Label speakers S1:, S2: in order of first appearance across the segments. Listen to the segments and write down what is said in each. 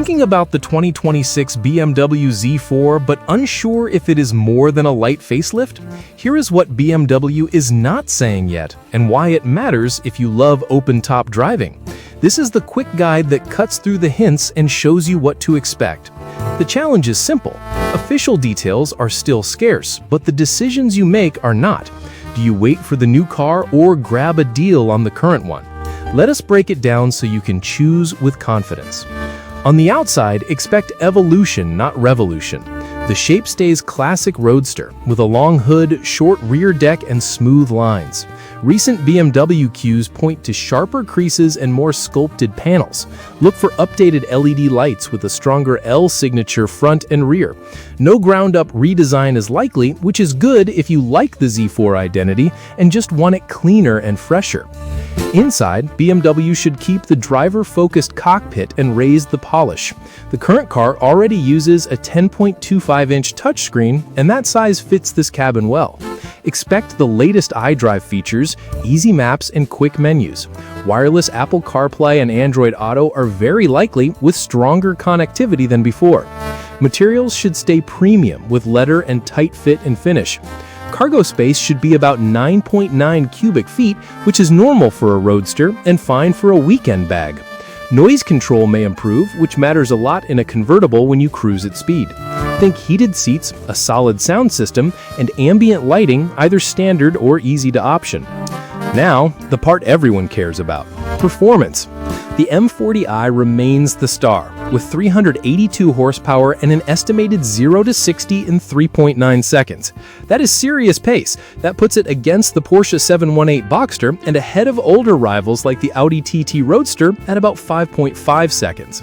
S1: Thinking about the 2026 BMW Z4 but unsure if it is more than a light facelift? Here is what BMW is not saying yet, and why it matters if you love open-top driving. This is the quick guide that cuts through the hints and shows you what to expect. The challenge is simple. Official details are still scarce, but the decisions you make are not. Do you wait for the new car or grab a deal on the current one? Let us break it down so you can choose with confidence. On the outside, expect evolution, not revolution. The shape stays classic roadster, with a long hood, short rear deck, and smooth lines. Recent BMW cues point to sharper creases and more sculpted panels. Look for updated LED lights with a stronger L signature front and rear. No ground-up redesign is likely, which is good if you like the Z4 identity and just want it cleaner and fresher. Inside, BMW should keep the driver-focused cockpit and raise the polish. The current car already uses a 10.25-inch touchscreen, and that size fits this cabin well. Expect the latest iDrive features, easy maps, and quick menus. Wireless Apple CarPlay and Android Auto are very likely, with stronger connectivity than before. Materials should stay premium with leather and tight fit and finish. Cargo space should be about 9.9 cubic feet, which is normal for a roadster and fine for a weekend bag. Noise control may improve, which matters a lot in a convertible when you cruise at speed. Think heated seats, a solid sound system, and ambient lighting, either standard or easy to option. Now, the part everyone cares about: performance. The M40i remains the star, with 382 horsepower and an estimated 0 to 60 in 3.9 seconds. That is serious pace. That puts it against the Porsche 718 Boxster and ahead of older rivals like the Audi TT Roadster at about 5.5 seconds.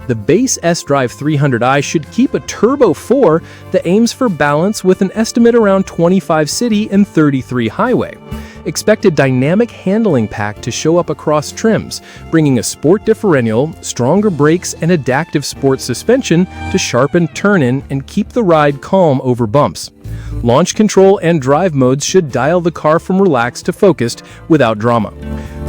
S1: The base S-Drive 300i should keep a Turbo 4 that aims for balance with an estimate around 25 city and 33 highway. Expect a dynamic handling pack to show up across trims, bringing a sport differential, stronger brakes, and adaptive sport suspension to sharpen turn-in and keep the ride calm over bumps. Launch control and drive modes should dial the car from relaxed to focused without drama.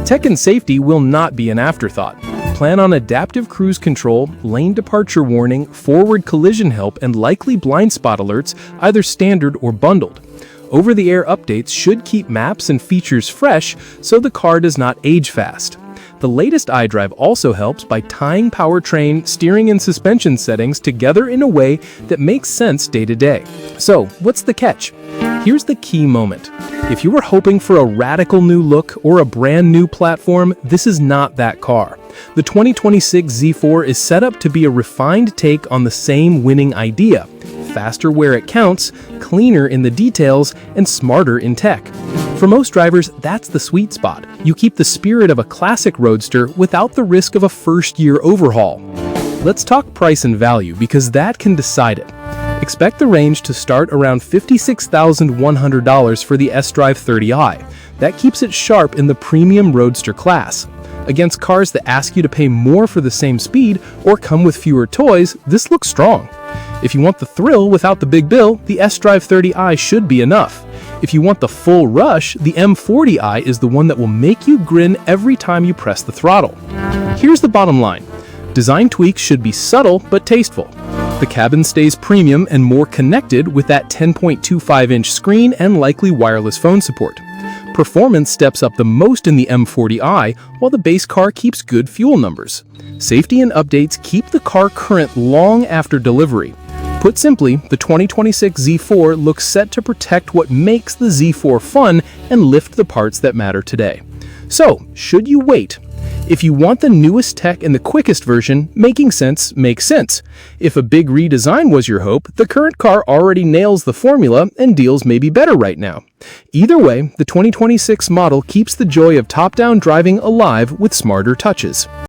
S1: Tech and safety will not be an afterthought. Plan on adaptive cruise control, lane departure warning, forward collision help, and likely blind spot alerts, either standard or bundled. Over-the-air updates should keep maps and features fresh so the car does not age fast. The latest iDrive also helps by tying powertrain, steering, and suspension settings together in a way that makes sense day to day. So, what's the catch? Here's the key moment. If you were hoping for a radical new look or a brand new platform, this is not that car. The 2026 Z4 is set up to be a refined take on the same winning idea: faster where it counts, cleaner in the details, and smarter in tech. For most drivers, that's the sweet spot. You keep the spirit of a classic roadster without the risk of a first-year overhaul. Let's talk price and value, because that can decide it. Expect the range to start around $56,100 for the S-Drive 30i. That keeps it sharp in the premium roadster class. Against cars that ask you to pay more for the same speed or come with fewer toys, this looks strong. If you want the thrill without the big bill, the S-Drive 30i should be enough. If you want the full rush, the M40i is the one that will make you grin every time you press the throttle. Here's the bottom line. Design tweaks should be subtle but tasteful. The cabin stays premium and more connected with that 10.25-inch screen and likely wireless phone support. Performance steps up the most in the M40i, while the base car keeps good fuel numbers. Safety and updates keep the car current long after delivery. Put simply, the 2026 Z4 looks set to protect what makes the Z4 fun and lift the parts that matter today. So, should you wait? If you want the newest tech and the quickest version, making sense makes sense. If a big redesign was your hope, the current car already nails the formula and deals may be better right now. Either way, the 2026 model keeps the joy of top-down driving alive with smarter touches.